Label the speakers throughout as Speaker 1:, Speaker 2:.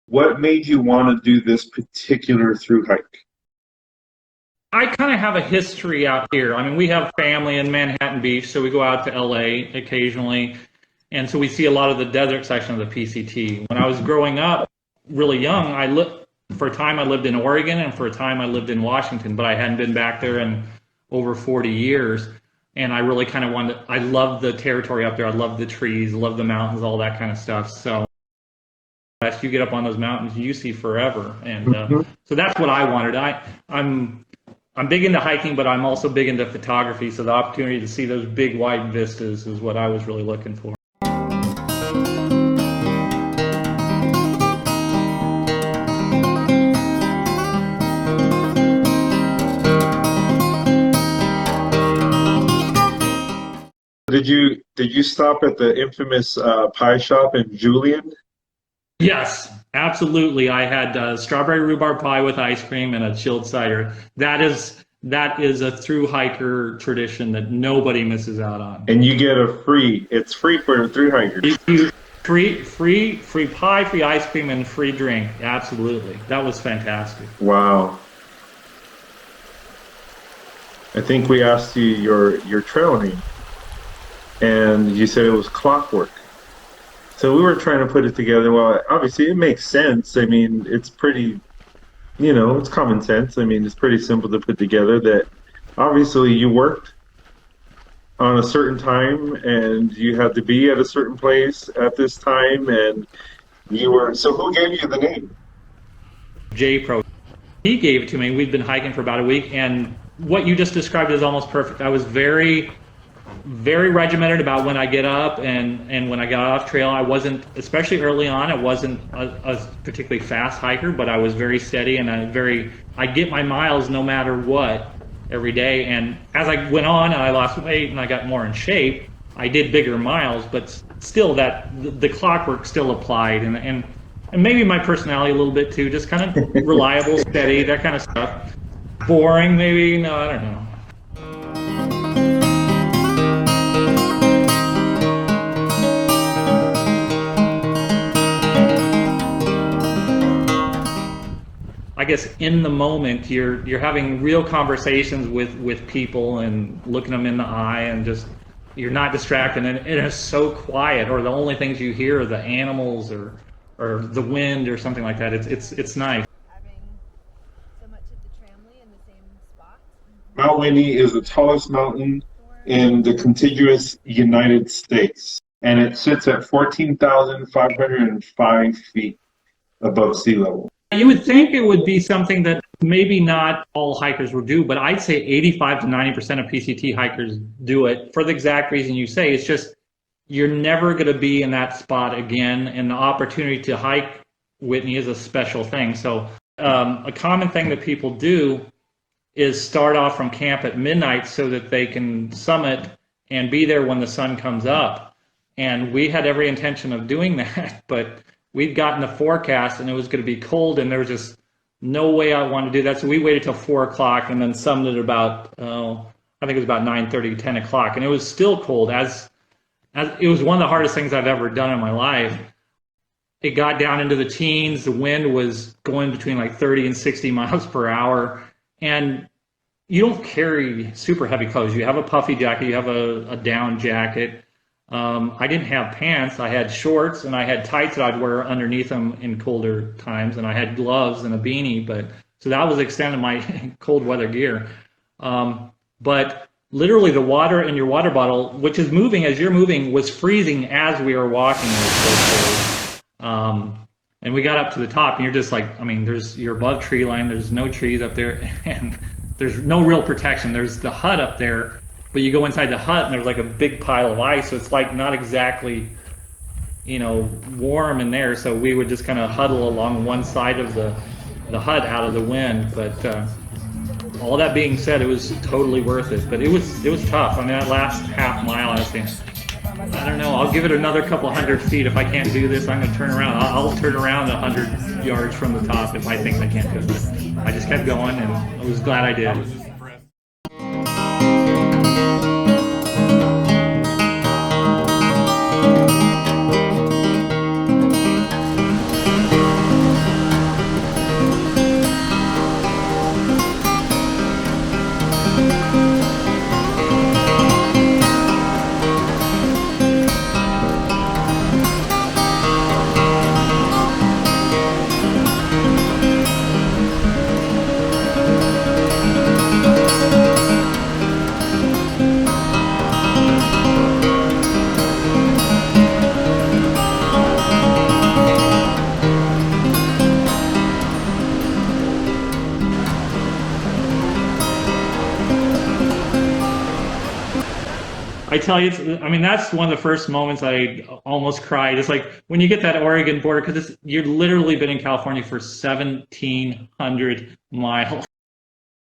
Speaker 1: What made you want to do this particular through hike?
Speaker 2: I kind of have a history out here. I mean, we have family in Manhattan Beach, so we go out to LA occasionally. And so we see a lot of the desert section of the PCT. When I was growing up, really young, for a time I lived in Oregon and for a time I lived in Washington, but I hadn't been back there in over 40 years. And I really kind of I love the territory up there. I love the trees, love the mountains, all that kind of stuff. So as you get up on those mountains, you see forever. And
Speaker 1: Mhm.
Speaker 2: so that's what I wanted. I'm big into hiking, but I'm also big into photography. So the opportunity to see those big wide vistas is what I was really looking for.
Speaker 1: Did you stop at the infamous pie shop in Julian?
Speaker 2: Yes, absolutely. I had strawberry rhubarb pie with ice cream and a chilled cider. That is a through hiker tradition that nobody misses out on.
Speaker 1: And you get a free. It's free for through hikers.
Speaker 2: Free pie, free ice cream, and free drink. Absolutely, that was fantastic.
Speaker 1: Wow. I think we asked you your trail name, and you said it was Clockwork. So we were trying to put it together. Well, obviously it makes sense. I mean, it's pretty, it's common sense. I mean, it's pretty simple to put together that obviously you worked on a certain time and you had to be at a certain place at this time and you were, so who gave you the name?
Speaker 2: J Pro, he gave it to me. We'd been hiking for about a week, and what you just described is almost perfect. I was very regimented about when I get up and when I got off trail. I wasn't, especially early on, I wasn't a particularly fast hiker, but I was very steady and I get my miles no matter what every day. And as I went on and I lost weight and I got more in shape, I did bigger miles, but still the clockwork still applied, and maybe my personality a little bit too, just kind of reliable, steady, that kind of stuff. Boring, maybe, no, I don't know. I guess in the moment you're having real conversations with people and looking them in the eye, and just you're not distracted, and it is so quiet, or the only things you hear are the animals or the wind or something like that. It's nice.
Speaker 3: Having so much of the tramway in the same spot.
Speaker 1: Mount Whitney is the tallest mountain in the contiguous United States, and it sits at 14,505 feet above sea level.
Speaker 2: You would think it would be something that maybe not all hikers would do, but I'd say 85 to 90% of PCT hikers do it for the exact reason you say. It's just you're never going to be in that spot again, and the opportunity to hike Whitney is a special thing. So a common thing that people do is start off from camp at midnight so that they can summit and be there when the sun comes up. And we had every intention of doing that, but we'd gotten the forecast and it was going to be cold, and there was just no way I wanted to do that. So we waited till 4 o'clock and then summited about, I think it was about 9:30, 10 o'clock. And it was still cold, as it was one of the hardest things I've ever done in my life. It got down into the teens. The wind was going between like 30 and 60 miles per hour. And you don't carry super heavy clothes. You have a puffy jacket, you have a down jacket. I didn't have pants. I had shorts and I had tights that I'd wear underneath them in colder times, and I had gloves and a beanie. But so that was the extent of my cold weather gear. But literally, the water in your water bottle, which is moving as you're moving, was freezing as we were walking. It was so cold. And we got up to the top, and you're just like, I mean, you're above tree line. There's no trees up there, and there's no real protection. There's the hut up there. But you go inside the hut and there's like a big pile of ice, so it's like not exactly, warm in there. So we would just kind of huddle along one side of the hut out of the wind. But all that being said, it was totally worth it. But it was tough. I mean, that last half mile, I was thinking, I don't know, I'll give it another couple hundred feet. If I can't do this, I'm going to turn around. I'll turn around 100 yards from the top if I think I can't do it. I just kept going, and I was glad I did. tell you, I mean, that's one of the first moments I almost cried. It's like when you get that Oregon border, because you've literally been in California for 1,700 miles.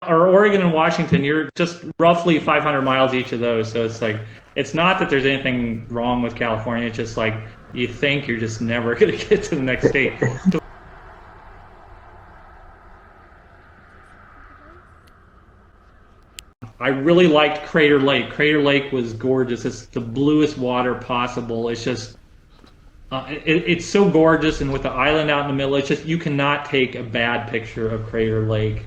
Speaker 2: Or Oregon and Washington, you're just roughly 500 miles each of those. So it's like, it's not that there's anything wrong with California. It's just like you think you're just never going to get to the next state. I really liked Crater Lake. Crater Lake was gorgeous. It's the bluest water possible. It's just, it's so gorgeous, and with the island out in the middle, it's just, you cannot take a bad picture of Crater Lake.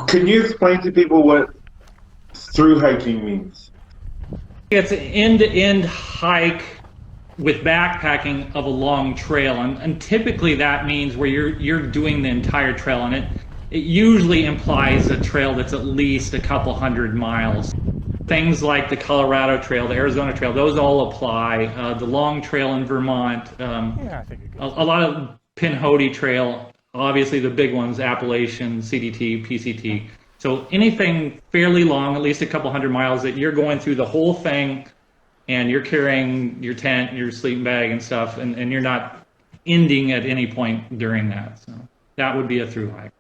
Speaker 1: Can you explain to people what through hiking means?
Speaker 2: It's an end-to-end hike with backpacking of a long trail, and typically that means where you're doing the entire trail, and it usually implies a trail that's at least a couple hundred miles. Things like the Colorado Trail, the Arizona Trail, those all apply. The long trail in Vermont,
Speaker 4: Yeah, I think it goes.
Speaker 2: a lot of Pinhoti Trail, obviously the big ones, Appalachian, CDT, PCT. So anything fairly long, at least a couple hundred miles, that you're going through the whole thing, and you're carrying your tent, your sleeping bag and stuff, and you're not ending at any point during that. So that would be a through hike.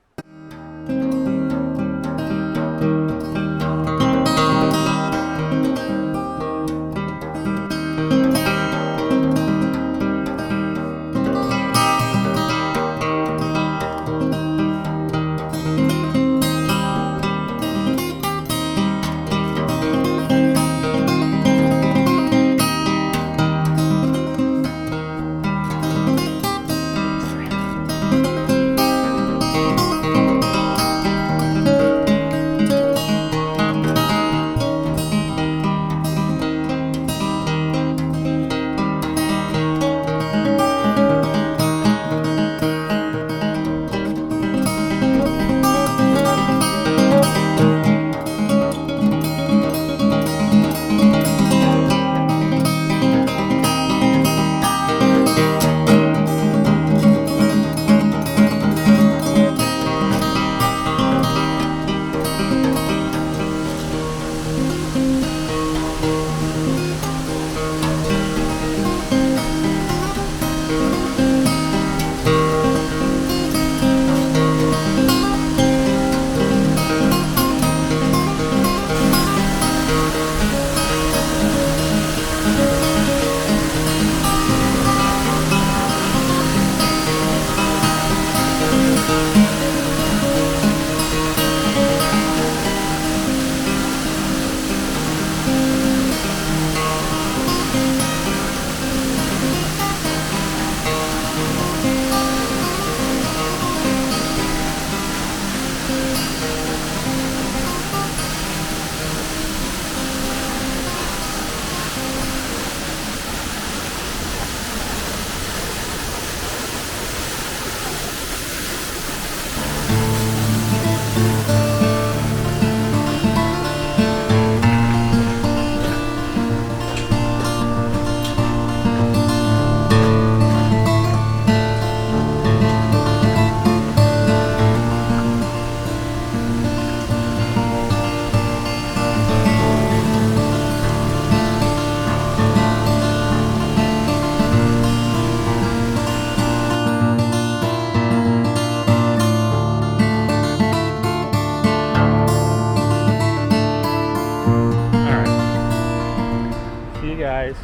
Speaker 4: Guys.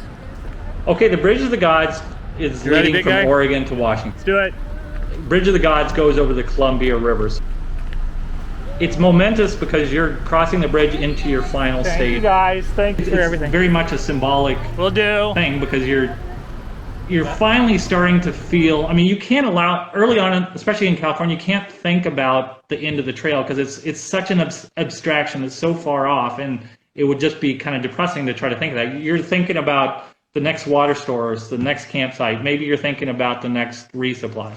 Speaker 2: Okay, the Bridge of the Gods is
Speaker 4: You ready,
Speaker 2: leading
Speaker 4: big
Speaker 2: from
Speaker 4: guy?
Speaker 2: Oregon to Washington.
Speaker 4: Let's do it.
Speaker 2: Bridge of the Gods goes over the Columbia River. It's momentous because you're crossing the bridge into your final
Speaker 4: Thank
Speaker 2: state.
Speaker 4: you guys. Thank you for
Speaker 2: It's
Speaker 4: everything.
Speaker 2: very much a symbolic
Speaker 4: Will do.
Speaker 2: thing because you're finally starting to feel. I mean, you can't allow early on, especially in California, you can't think about the end of the trail because it's such an abstraction. It's so far off, and it would just be kind of depressing to try to think of that. You're thinking about the next water stores, the next campsite. Maybe you're thinking about the next resupply.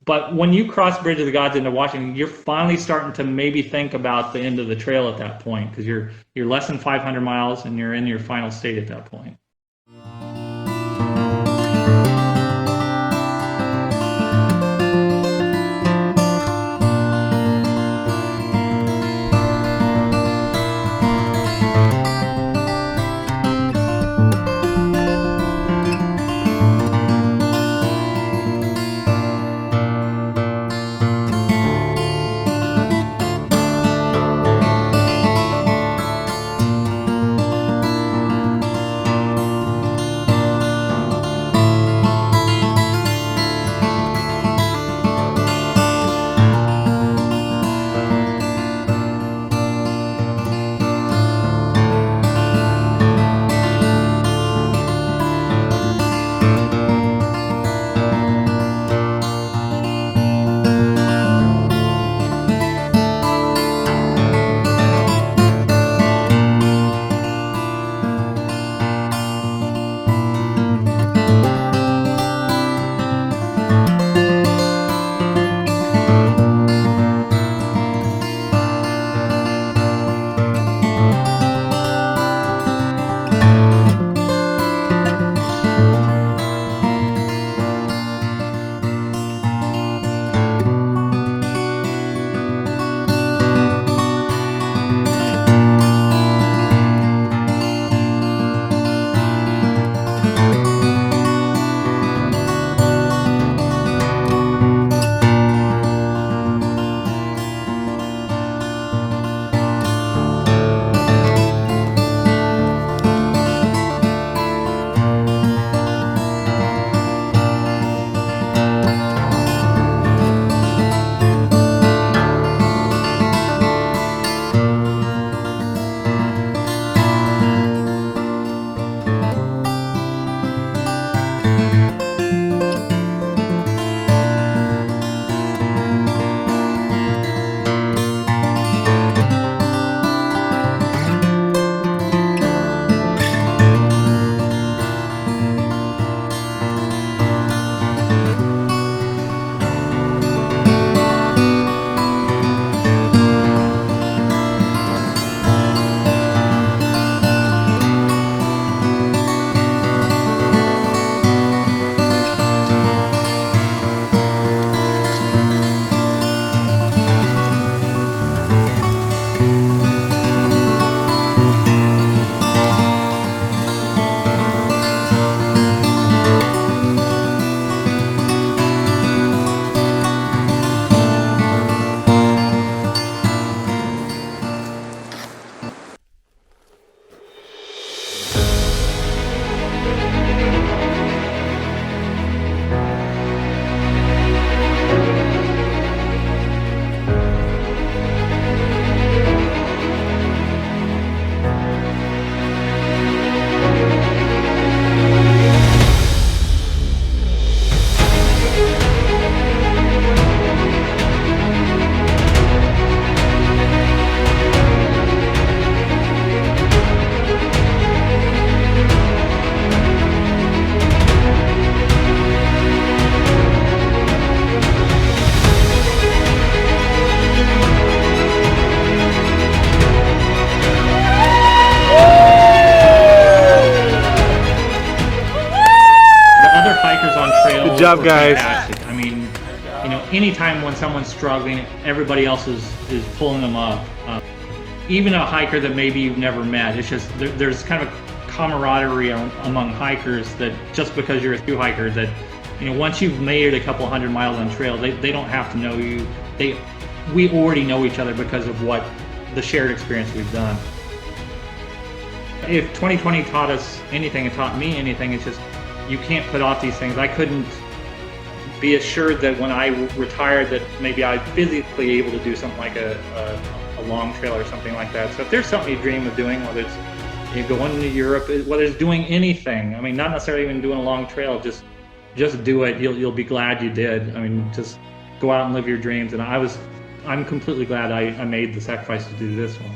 Speaker 2: But when you cross Bridge of the Gods into Washington, you're finally starting to maybe think about the end of the trail at that point, because you're less than 500 miles and you're in your final state at that point.
Speaker 4: Good job, guys.
Speaker 2: Fantastic. I mean, anytime when someone's struggling, everybody else is pulling them up. Even a hiker that maybe you've never met, it's just there's kind of a camaraderie among hikers that just because you're a thru hiker, that once you've made it a couple hundred miles on trail, they don't have to know you. We already know each other because of what the shared experience we've done. If 2020 taught us anything, it taught me anything, it's just you can't put off these things. I couldn't be assured that when I retired that maybe I'd physically able to do something like a long trail or something like that. So if there's something you dream of doing, whether it's going to Europe, whether it's doing anything, I mean, not necessarily even doing a long trail, just do it. You'll be glad you did. I mean, just go out and live your dreams. And I'm completely glad I made the sacrifice to do this one.